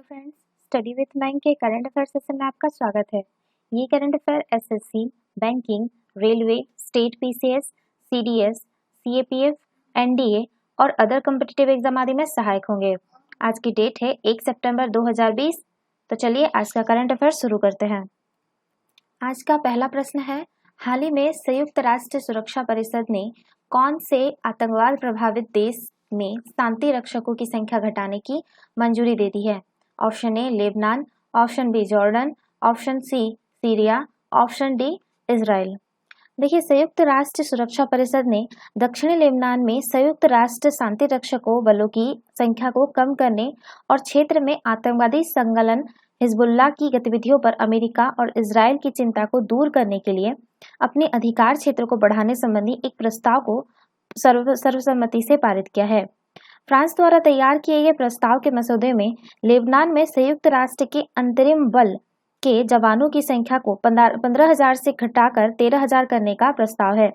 Hello friends, study with मैंग के current affair session में आपका स्वागत है। ये current affair SSC, banking, railway, state PCS, CDS, CAPF, NDA और अदर कॉम्पिटिटिव एग्जाम आदि में सहायक होंगे। आज की डेट है 1 सितंबर 2020। तो चलिए आज का करंट अफेयर शुरू करते हैं। आज का पहला प्रश्न है, हाल ही में संयुक्त राष्ट्र सुरक्षा परिषद ने कौन से आतंकवाद प्रभावित देश में शांति रक्षकों की संख्या घटाने की मंजूरी दे दी है? Option A Lebanon, option B Jordan, option C Syria, option D Israel. देखिए, संयुक्त राष्ट्र सुरक्षा परिषद ने दक्षिणी लेबनान में संयुक्त राष्ट्र शांति रक्षकों बलों की संख्या को कम करने और क्षेत्र में आतंकवादी संगठन हिजबुल्लाह की गतिविधियों पर अमेरिका और इजराइल की चिंता को दूर करने के लिए अपने अधिकार क्षेत्र को बढ़ाने संबंधी एक प्रस्ताव को सर्वसम्मति से पारित किया है। फ्रांस द्वारा तैयार किए गए प्रस्ताव के मसौदे में लेबनान में संयुक्त राष्ट्र के अंतरिम बल के जवानों की संख्या को 15,000 से घटाकर 13,000 करने का प्रस्ताव है।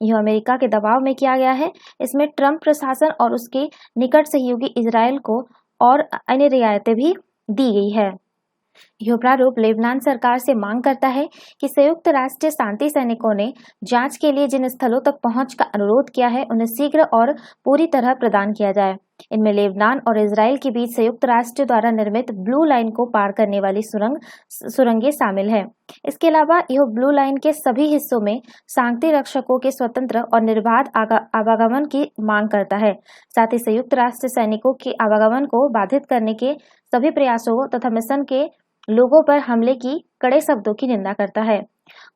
यह अमेरिका के दबाव में किया गया है। इसमें ट्रंप प्रशासन और उसके निकट सहयोगी इजराइल को और अन्य रियायतें भी दी गई है। यह प्रारूप लेबनान सरकार से मांग करता है कि संयुक्त राष्ट्र शांति सैनिकों ने जांच के लिए जिन स्थलों तक पहुंच का अनुरोध किया है उन्हें शीघ्र और पूरी तरह प्रदान किया जाए। इनमें लेबनान और इजराइल के बीच संयुक्त राष्ट्र द्वारा निर्मित ब्लू लाइन को पार करने वाली सुरंगें शामिल है। इसके अलावा यह ब्लू लाइन के सभी हिस्सों में शांति रक्षकों के स्वतंत्र और निर्बाध आवागमन की मांग करता है। साथ ही संयुक्त राष्ट्र सैनिकों के आवागमन को बाधित करने के सभी प्रयासों तथा मिशन के लोगों पर हमले की कड़े शब्दों की निंदा करता है।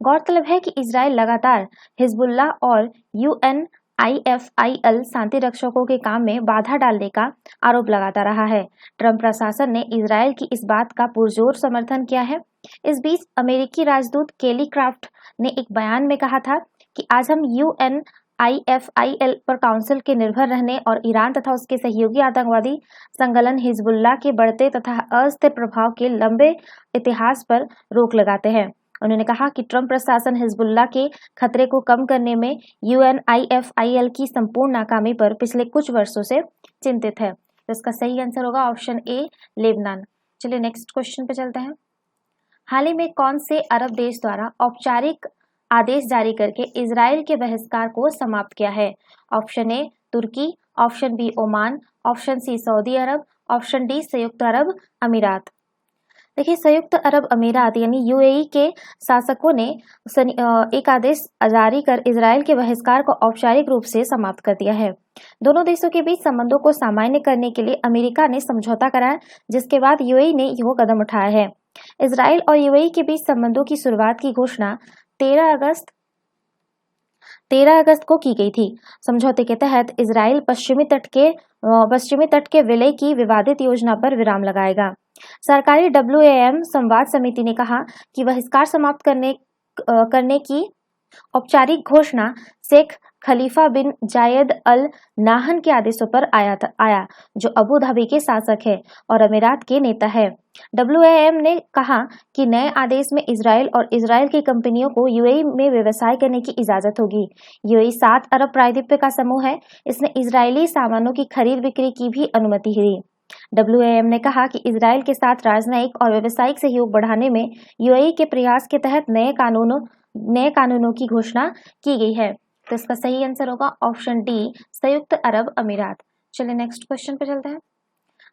गौरतलब है कि इजराइल लगातार हिजबुल्लाह और UNIFIL शांति रक्षकों के काम में बाधा डालने का आरोप लगाता रहा है। ट्रंप प्रशासन ने इजराइल की इस बात का पुरजोर समर्थन किया है। इस बीच अमेरिकी राजदूत केली क्राफ्ट ने एक बयान में कहा था कि आज हम UNIFIL पर काउंसिल के निर्भर रहने और ईरान तथा उसके सहयोगी आतंकवादी संगठन हिजबुल्लाह के बढ़ते तथा अस्थिर प्रभाव के लंबे इतिहास पर रोक लगाते हैं। उन्होंने कहा कि ट्रंप प्रशासन हिजबुल्लाह के खतरे को कम करने में UNIFIL की संपूर्ण नाकामी पर पिछले कुछ वर्षों से चिंतित है। तो इसका सही आंसर होगा ऑप्शन ए लेबनान। चलिए नेक्स्ट क्वेश्चन पे चलते हैं। हाल ही में कौन से अरब देश द्वारा औपचारिक आदेश जारी करके इजराइल के बहिष्कार को समाप्त किया है? ऑप्शन ए तुर्की, option B Oman, option C Saudi Arab, option D संयुक्त अरब अमीरात। देखिए, संयुक्त अरब अमीरात यानी UAE के शासकों ने एक आदेश जारी कर इजराइल के बहिष्कार को औपचारिक रूप से समाप्त कर दिया है। दोनों देशों के बीच संबंधों को सामान्य करने के लिए अमेरिका ने समझौता कराया, जिसके बाद UAE ने यह कदम उठाया है। इजराइल और UAE के बीच संबंधों की शुरुआत की घोषणा 13 अगस्त को की गई थी। समझौते के तहत इजराइल पश्चिमी तट के विलय की विवादित योजना पर विराम लगाएगा। सरकारी WAM संवाद समिति ने कहा कि बहिष्कार समाप्त करने की औपचारिक घोषणा शेख खलीफा बिन जायद अल नाहन के आदेशों पर आया, जो अबू धाबी के शासक है और अमीरात के नेता है। WAM ने कहा कि नए आदेश में इजराइल और इजराइल की कंपनियों को UAE में व्यवसाय करने की इजाजत होगी। UAE 7 अरब प्रायद्वीप का समूह है। इसने इजरायली सामानों की खरीद बिक्री की भी अनुमति दी। WAM ने कहा कि इजराइल के साथ राजनयिक और व्यावसायिक सहयोग बढ़ाने में UAE के प्रयास के तहत नए कानूनों की घोषणा की गई है। तो इसका सही आंसर होगा ऑप्शन डी संयुक्त अरब अमीरात। चलिए नेक्स्ट क्वेश्चन पे चलते हैं।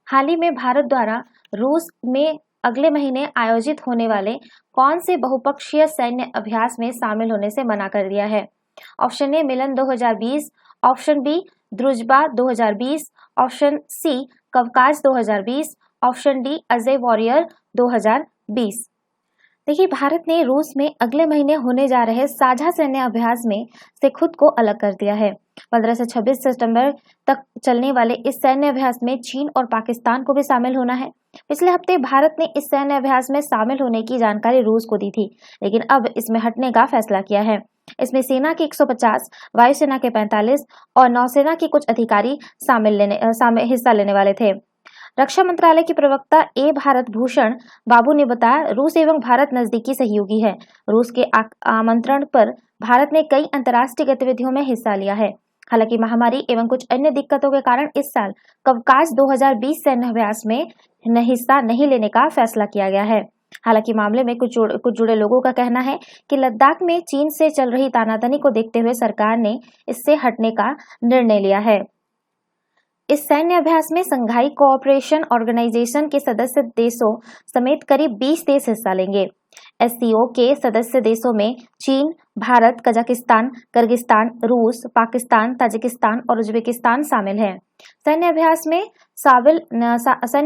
हाल ही में भारत द्वारा रूस में अगले महीने आयोजित होने वाले कौन से बहुपक्षीय सैन्य अभ्यास में शामिल होने से मना कर दिया है? Option A Milan 2020, option B Druzhba 2020, option C Kavkaz 2020, option D Ajay warrior 2020। देखिए, भारत ने रूस में अगले महीने होने जा रहे साझा सैन्य अभ्यास में से खुद को अलग कर दिया है। 15 से 26 सितंबर तक चलने वाले इस सैन्य अभ्यास में चीन और पाकिस्तान को भी शामिल होना है। पिछले हफ्ते भारत ने इस सैन्य अभ्यास में शामिल होने की जानकारी रूस को दी थी, लेकिन अब इसमें हटने का फैसला किया है। इसमें सेना के 150, वायुसेना के 45 और नौसेना के कुछ अधिकारी हिस्सा लेने वाले थे। रक्षा मंत्रालय के प्रवक्ता ए भारत भूषण बाबू ने बताया, रूस एवं भारत नजदीकी सहयोगी है। रूस के आमंत्रण पर भारत ने कई अंतर्राष्ट्रीय गतिविधियों में हिस्सा लिया है। हालांकि महामारी एवं कुछ अन्य दिक्कतों के कारण इस साल कवकास 2020 सैन्य अभ्यास में हिस्सा नहीं लेने का फैसला किया गया है। हालांकि मामले में कुछ जुड़े लोगों का कहना है कि लद्दाख में चीन से चल रही तानातनी को देखते हुए सरकार ने इससे हटने का निर्णय लिया है। इस सैन्य अभ्यास में संघाई कोऑपरेशन ऑर्गेनाइजेशन के सदस्य देशों समेत करीब 20 देश हिस्सा लेंगे। एससीओ के सदस्य देशों में चीन, भारत, कजाकिस्तान, किर्गिस्तान, रूस, पाकिस्तान, ताजिकिस्तान और उज्बेकिस्तान शामिल हैं। सैन्य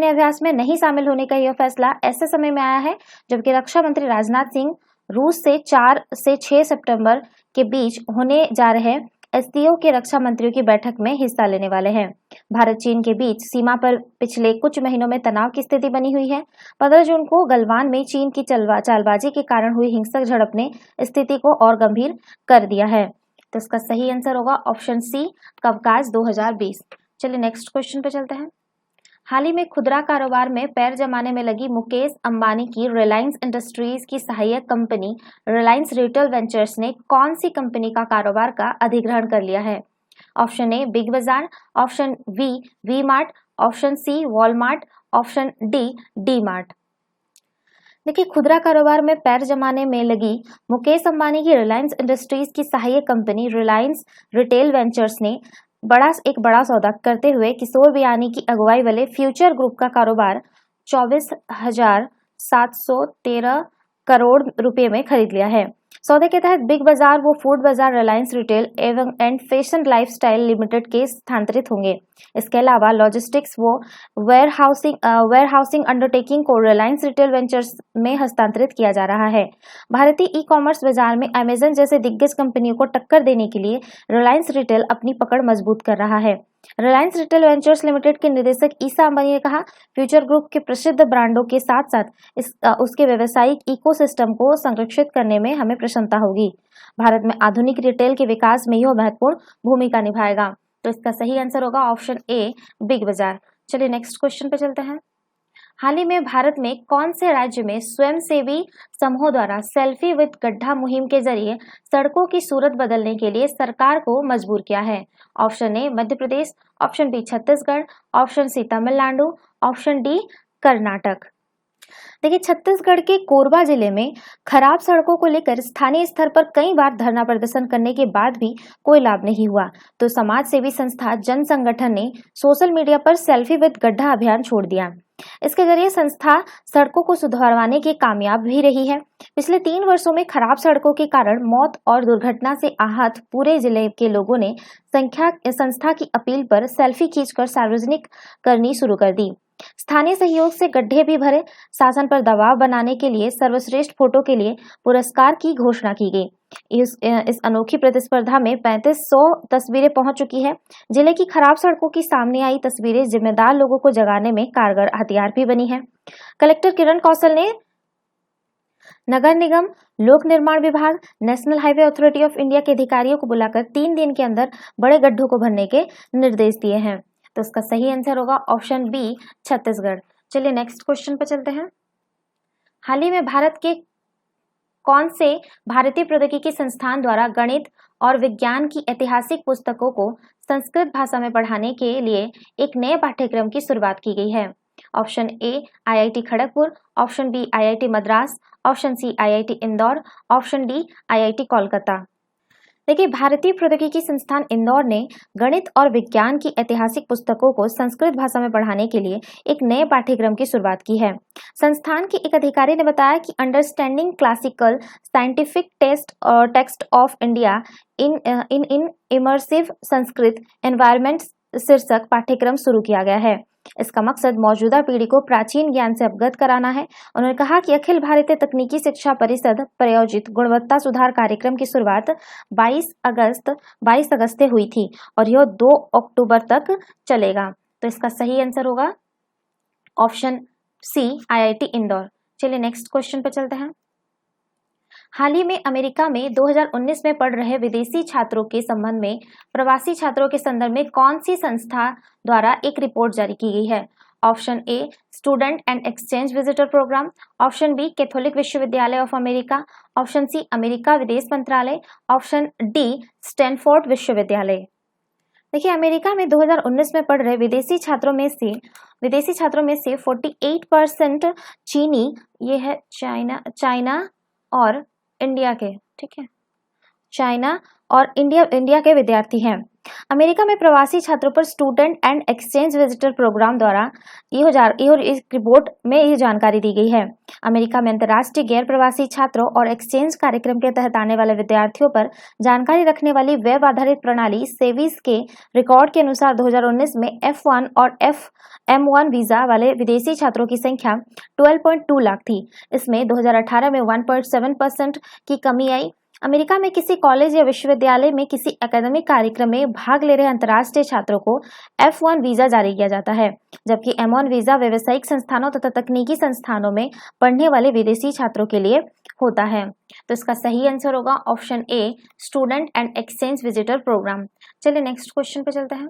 अभ्यास में नहीं शामिल होने का यह फैसला ऐसे समय में आया है जबकि रक्षा मंत्री राजनाथ सिंह रूस से 4 से 6 सितंबर के बीच होने जा रहे एससीओ के रक्षा मंत्रियों की बैठक में हिस्सा लेने वाले हैं। भारत चीन के बीच सीमा पर पिछले कुछ महीनों में तनाव की स्थिति बनी हुई है। 15 जून को गलवान में चीन की चालबाजी के कारण हुई हिंसक झड़प ने स्थिति को और गंभीर कर दिया है। तो इसका सही आंसर होगा ऑप्शन सी, कवकास 2020। चलिए नेक्स्ट क्वेश्चन पे चलते हैं। हाल ही में खुदरा कारोबार में पैर जमाने में लगी मुकेश अंबानी की रिलायंस इंडस्ट्रीज की सहायक कंपनी रिलायंस रिटेल वेंचर्स ने कौन सी कंपनी का कारोबार का अधिग्रहण कर लिया है? Option A Big Bazaar, option B V Mart, option C Walmart, option D D Mart. देखिए, खुदरा कारोबार में पैर जमाने में लगी मुकेश अंबानी की रिलायंस इंडस्ट्रीज की सहायक कंपनी रिलायंस रिटेल वेंचर्स ने एक बड़ा सौदा करते हुए किशोर बियानी की अगुवाई वाले फ्यूचर ग्रुप का कारोबार 24,713 करोड़ रुपए में खरीद लिया है। सौदे के तहत बिग बाजार व फूड बाजार रिलायंस रिटेल एवं एंड फैशन लाइफस्टाइल लिमिटेड के स्थानांतरित होंगे। इसके अलावा लॉजिस्टिक्स व वेयरहाउसिंग अंडरटेकिंग को रिलायंस रिटेल वेंचर्स में हस्तांतरित किया जा रहा है। भारतीय ई कॉमर्स बाजार में अमेजन जैसे दिग्गज कंपनियों को टक्कर देने के लिए रिलायंस रिटेल अपनी पकड़ मजबूत कर रहा है। रिलायंस रिटेल वेंचर्स लिमिटेड के निदेशक ईसा अंबानी ने कहा, फ्यूचर ग्रुप के प्रसिद्ध ब्रांडों के साथ साथ उसके व्यावसायिक इकोसिस्टम को संरक्षित करने में हमें प्रसन्नता होगी। भारत में आधुनिक रिटेल के विकास में यह महत्वपूर्ण भूमिका निभाएगा। तो इसका सही आंसर होगा ऑप्शन ए बिग बाजार। चलिए नेक्स्ट क्वेश्चन पे चलते हैं। हाल ही में भारत में कौन से राज्य में स्वयंसेवी समूहों द्वारा सेल्फी विद गड्ढा मुहिम के जरिए सड़कों की सूरत बदलने के लिए सरकार को मजबूर किया है? Option A Madhya Pradesh, option B Chhattisgarh, option C Tamil Nadu, option D Karnataka. देखिए, छत्तीसगढ़ के कोरबा जिले में खराब सड़कों को लेकर स्थानीय स्तर पर कई बार धरना प्रदर्शन करने के बाद भी कोई लाभ नहीं हुआ, तो समाज सेवी संस्था जन संगठन ने सोशल मीडिया पर सेल्फी विद गड्ढा अभियान छोड़ दिया। इसके जरिए संस्था सड़कों को सुधारवाने की कामयाब भी रही है। पिछले 3 वर्षों में खराब सड़कों के कारण मौत और दुर्घटना से आहत पूरे जिले के लोगों ने संस्था की अपील पर सेल्फी खींचकर सार्वजनिक करनी शुरू कर दी। स्थानीय सहयोग से गड्ढे भी भरे। शासन पर दबाव बनाने के लिए सर्वश्रेष्ठ फोटो के लिए पुरस्कार की घोषणा की गई। इस अनोखी प्रतिस्पर्धा में 3500 तस्वीरें पहुंच चुकी है। जिले की खराब सड़कों की सामने आई तस्वीरें जिम्मेदार लोगों को जगाने में कारगर हथियार भी बनी है। कलेक्टर किरण कौशल ने नगर निगम, लोक निर्माण विभाग, national highway authority of India के अधिकारियों को बुलाकर 3 दिन के अंदर बड़े गड्ढों को भरने के निर्देश दिए हैं। तो इसका सही आंसर होगा ऑप्शन बी छत्तीसगढ़। चलिए नेक्स्ट क्वेश्चन पर चलते हैं। हाल ही में भारत के कौन से भारतीय प्रौद्योगिकी संस्थान द्वारा गणित और विज्ञान की ऐतिहासिक पुस्तकों को संस्कृत भाषा में पढ़ाने के लिए एक नए पाठ्यक्रम की शुरुआत की गई है? Option A IIT Kharagpur, option B IIT Madras, option C IIT Indore, option D IIT Kolkata. देखिए, भारतीय प्रौद्योगिकी संस्थान इंदौर ने गणित और विज्ञान की ऐतिहासिक पुस्तकों को संस्कृत भाषा में पढ़ाने के लिए एक नए पाठ्यक्रम की शुरुआत की है। संस्थान के एक अधिकारी ने बताया कि understanding classical scientific text of India in immersive Sanskrit environment शीर्षक पाठ्यक्रम शुरू किया गया है। इसका मकसद मौजूदा पीढ़ी को प्राचीन ज्ञान से अवगत कराना है। उन्होंने कहा कि अखिल भारतीय तकनीकी शिक्षा परिषद प्रायोजित गुणवत्ता सुधार कार्यक्रम की शुरुआत 22 अगस्त से हुई थी और यह 2 अक्टूबर तक चलेगा। तो इसका सही आंसर होगा ऑप्शन सी आईआईटी इंदौर। चलिए नेक्स्ट क्वेश्चन पे चलते हैं। हाल ही में अमेरिका में 2019 में पढ़ रहे विदेशी छात्रों के संबंध में प्रवासी छात्रों के संदर्भ में कौन सी संस्था द्वारा एक रिपोर्ट जारी की गई है? Option A student and exchange visitor programme, option B Catholic विश्वविद्यालय of America, option C America विदेश मंत्रालय, ऑप्शन डी स्टैनफोर्ड विश्वविद्यालय। देखिए, अमेरिका में 2019 में पढ़ रहे विदेशी छात्रों में से 48% चीनी, ये है चाइना और इंडिया के, ठीक है, चाइना और इंडिया के विद्यार्थी हैं। अमेरिका में प्रवासी छात्रों पर student and exchange visitor programme द्वारा इस रिपोर्ट में ये जानकारी दी गई है। अमेरिका में अंतर्राष्ट्रीय गैर प्रवासी छात्रों और एक्सचेंज कार्यक्रम के तहत आने वाले विद्यार्थियों पर जानकारी रखने वाली वेब आधारित प्रणाली सेविस के रिकॉर्ड के अनुसार 2019 में F1 और M1 वीजा वाले विदेशी छात्रों की संख्या 12.2 लाख थी। इसमें 2018 में 1.7% की कमी आई। अमेरिका में किसी कॉलेज या विश्वविद्यालय में किसी एकेडमिक कार्यक्रम में भाग ले रहे अंतर्राष्ट्रीय छात्रों को F1 वीजा जारी किया जाता है, जबकि M1 वीजा व्यावसायिक संस्थानों तथा तकनीकी संस्थानों में पढ़ने वाले विदेशी छात्रों के लिए होता है। तो इसका सही आंसर होगा option A, student and exchange visitor programme. चलिए नेक्स्ट क्वेश्चन पे चलते हैं।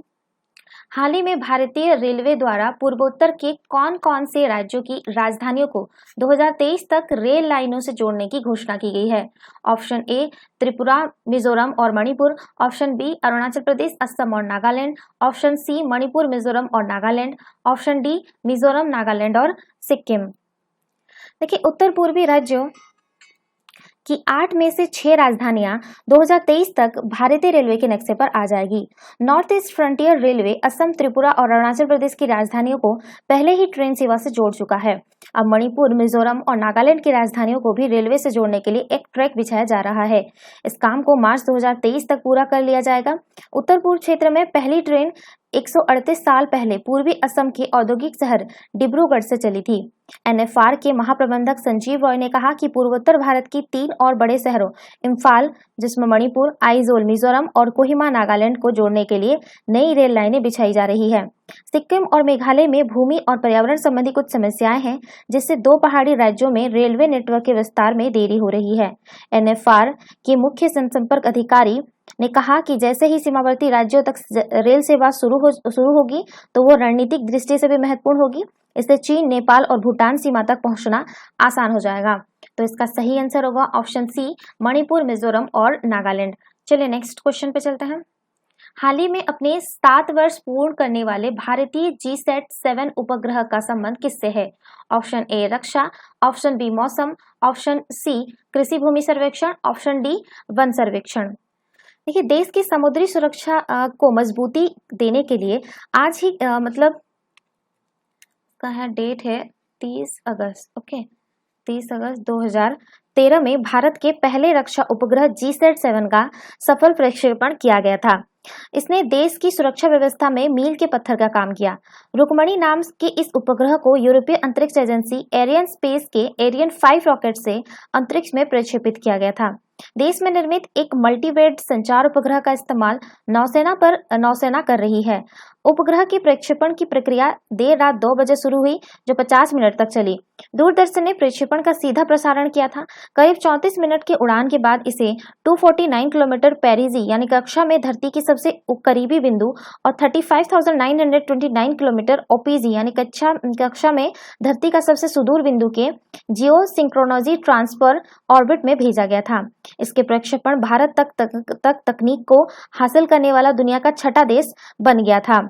हाल ही में भारतीय रेलवे द्वारा पूर्वोत्तर के कौन कौन से राज्यों की राजधानियों को 2023 तक रेल लाइनों से जोड़ने की घोषणा की गई है? ऑप्शन ए, त्रिपुरा, मिजोरम और मणिपुर। ऑप्शन बी, अरुणाचल प्रदेश, असम और नागालैंड। ऑप्शन सी, मणिपुर, मिजोरम और नागालैंड। ऑप्शन डी, मिजोरम, नागालैंड और सिक्किम। देखिए, उत्तर पूर्वी राज्यों कि 8 में से 6 राजधानियां 2023 तक भारतीय रेलवे के नक्शे पर आ जाएगी। North east frontier railway Assam, Tripura और अरुणाचल प्रदेश की राजधानियों को पहले ही ट्रेन सेवा से जोड़ चुका है। अब मणिपुर, मिजोरम और नागालैंड की राजधानियों को भी रेलवे से जोड़ने के लिए एक ट्रैक बिछाया जा रहा है। इस काम को मार्च 2023 तक पूरा कर लिया जाएगा। उत्तर पूर्व क्षेत्र में पहली ट्रेन 138 साल पहले पूर्वी असम के औद्योगिक शहर डिब्रूगढ़ से चली थी। NFR के महाप्रबंधक संजीव रॉय ने कहा कि पूर्वोत्तर भारत की 3 और बड़े शहरों इम्फाल, जिसमें मणिपुर, आइजोल मिजोरम और कोहिमा नागालैंड को जोड़ने के लिए नई रेल लाइनें बिछाई जा रही है। सिक्किम और मेघालय में भूमि और पर्यावरण संबंधी कुछ समस्याएं हैं, जिससे 2 पहाड़ी राज्यों में रेलवे नेटवर्क के विस्तार में देरी हो रही है। NFR के मुख्य जनसंपर्क अधिकारी ने कहा कि जैसे ही सीमावर्ती राज्यों तक रेल सेवा शुरू होगी तो वो रणनीतिक दृष्टि से भी महत्वपूर्ण होगी। इससे चीन, नेपाल और भूटान सीमा तक पहुंचना आसान हो जाएगा। तो इसका सही आंसर होगा ऑप्शन सी, मणिपुर, मिजोरम और नागालैंड। चलिए नेक्स्ट क्वेश्चन पे चलते हैं। हाल ही में अपने 7 वर्ष पूर्ण करने वाले भारतीय GSAT-7 उपग्रह का संबंध किससे है? ऑप्शन ए, रक्षा। ऑप्शन बी, मौसम। ऑप्शन सी, कृषि भूमि सर्वेक्षण। ऑप्शन डी, वन सर्वेक्षण। देखिए, देश की समुद्री सुरक्षा को मजबूती देने के लिए आज ही मतलब का है डेट है 30 अगस्त, ओके, 30 अगस्त 2013 में भारत के पहले रक्षा उपग्रह GSAT-7 का सफल प्रक्षेपण किया गया था। इसने देश की सुरक्षा व्यवस्था में मील के पत्थर का काम किया। रुक्मणी नाम के इस उपग्रह को यूरोपीय अंतरिक्ष एजेंसी एरियन स्पेस के एरियन 5 रॉकेट से अंतरिक्ष में प्रक्षेपित किया गया था। देश में निर्मित एक मल्टीवेड संचार उपग्रह का इस्तेमाल नौसेना कर रही है। उपग्रह के प्रक्षेपण की प्रक्रिया देर रात 2 बजे शुरू हुई, जो 50 मिनट तक चली। दूरदर्शन ने प्रक्षेपण का सीधा प्रसारण किया था। करीब 34 मिनट की उड़ान के बाद इसे 249 किलोमीटर पेरिजी यानी कक्षा में धरती की सबसे करीबी बिंदु और 35,929 किलोमीटर ओपीजी यानी कक्षा में धरती का सबसे सुदूर बिंदु के जियो सिंक्रोनोजी ट्रांसफर ऑर्बिट में भेजा गया था। इसके प्रक्षेपण भारत तक तकनीक को हासिल करने वाला दुनिया का 6ठा देश बन गया था।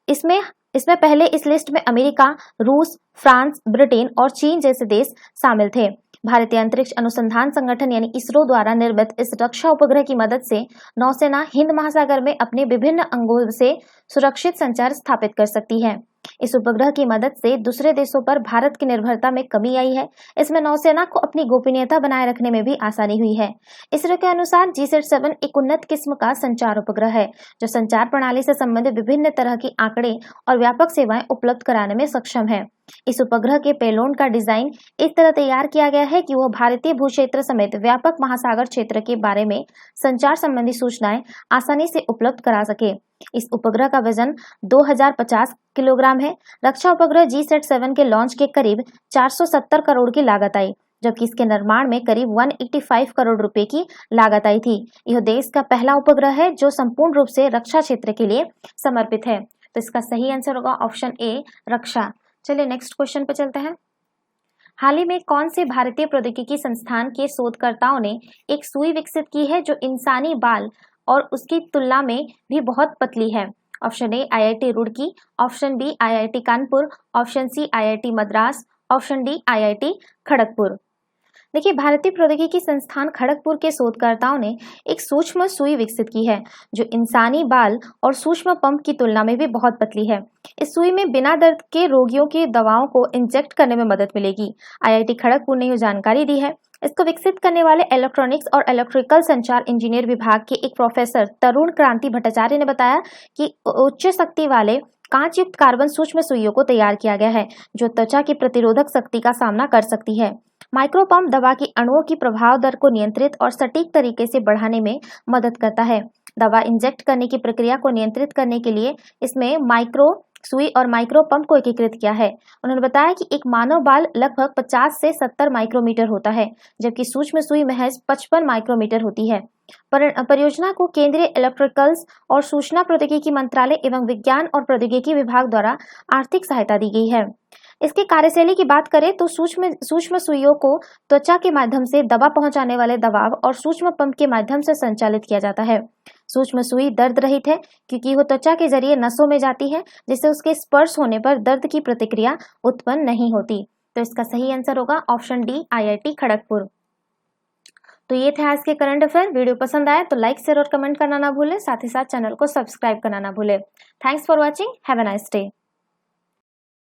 इसमें पहले इस लिस्ट में अमेरिका, रूस, फ्रांस, ब्रिटेन और चीन जैसे देश शामिल थे। भारतीय अंतरिक्ष अनुसंधान संगठन यानी इसरो द्वारा निर्मित इस रक्षा उपग्रह की मदद से नौसेना हिंद महासागर में अपने विभिन्न अंगों से सुरक्षित संचार स्थापित कर सकती है। इस उपग्रह की मदद से दूसरे देशों पर भारत की निर्भरता में कमी आई है। इसमें नौसेना को अपनी गोपनीयता बनाए रखने में भी आसानी हुई है। इसरो के अनुसार GSAT-7 एक उन्नत किस्म का संचार उपग्रह है, जो संचार प्रणाली से संबंधित विभिन्न तरह की आंकड़े और व्यापक सेवाएं उपलब्ध कराने में सक्षम है। इस उपग्रह के पेलोड का डिजाइन इस तरह तैयार किया गया है कि वह भारतीय भूक्षेत्र समेत व्यापक महासागर क्षेत्र के बारे में संचार संबंधी सूचनाएं आसानी से उपलब्ध करा सके। इस उपग्रह का वजन 2050 किलोग्राम है। रक्षा उपग्रह GSAT-7 के लॉन्च के करीब 470 करोड़ की लागत आई, जबकि इसके निर्माण में करीब 185 करोड़ रुपए की लागत आई थी। यह देश का पहला उपग्रह है जो संपूर्ण रूप से रक्षा क्षेत्र के लिए समर्पित है। तो इसका सही आंसर होगा ऑप्शन ए, रक्षा। चलिए नेक्स्ट क्वेश्चन पे चलते हैं। हाल ही में कौन से भारतीय प्रौद्योगिकी संस्थान के शोधकर्ताओं ने एक सुई विकसित की है जो इंसानी बाल और उसकी तुलना में भी बहुत पतली है। Option A IIT Roorkee, option B IIT Kanpur, option C IIT Madras, option D IIT Kharagpur. देखिए, भारतीय प्रौद्योगिकी संस्थान खड़गपुर के शोधकर्ताओं ने एक सूक्ष्म सुई विकसित की है जो इंसानी बाल और सूक्ष्म पंप की तुलना में भी बहुत पतली है। इस सुई में बिना दर्द के रोगियों की दवाओं को इंजेक्ट करने में मदद मिलेगी। IIT खड़गपुर ने यह जानकारी दी है। इसको विकसित करने वाले इलेक्ट्रॉनिक्स और इलेक्ट्रिकल संचार इंजीनियर विभाग के एक प्रोफेसर तरुण क्रांति भट्टाचार्य ने बताया कि उच्च शक्ति वाले कांच युक्त कार्बन सूक्ष्म सुइयों को तैयार किया गया है जो त्वचा की प्रतिरोधक शक्ति का सामना कर सकती है। माइक्रोपंप दवा की अणुओं की प्रभाव दर को नियंत्रित और सटीक तरीके से बढ़ाने में मदद करता है। दवा इंजेक्ट करने की प्रक्रिया को नियंत्रित करने के लिए इसमें माइक्रो सुई और माइक्रो पंप को एकीकृत किया है। उन्होंने बताया कि एक मानव बाल लगभग 50 से 70 माइक्रोमीटर होता है, जबकि सूक्ष्म सुई महज 55 माइक्रोमीटर होती है। परियोजना को केंद्रीय इलेक्ट्रिकल्स और सूचना प्रौद्योगिकी मंत्रालय एवं विज्ञान और प्रौद्योगिकी विभाग द्वारा आर्थिक सहायता दी गई है। इसके कार्यशैली की बात करें तो सूक्ष्म सुइयों को त्वचा के माध्यम से दवा पहुंचाने वाले दबाव और सूक्ष्म पंप के माध्यम से संचालित किया जाता है। सूक्ष्म सुई दर्द रहित है क्योंकि वो त्वचा के जरिए नसों में जाती है, जिससे उसके स्पर्श होने पर दर्द की प्रतिक्रिया उत्पन्न नहीं होती। तो इसका सही आंसर होगा ऑप्शन डी IIT खड़गपुर। तो ये थे आज के करंट अफेयर। वीडियो पसंद आए तो लाइक शेयर और कमेंट करना ना भूलें, साथ ही साथ चैनल को सब्सक्राइब करना ना भूलें। Thanks for watching, have a nice day.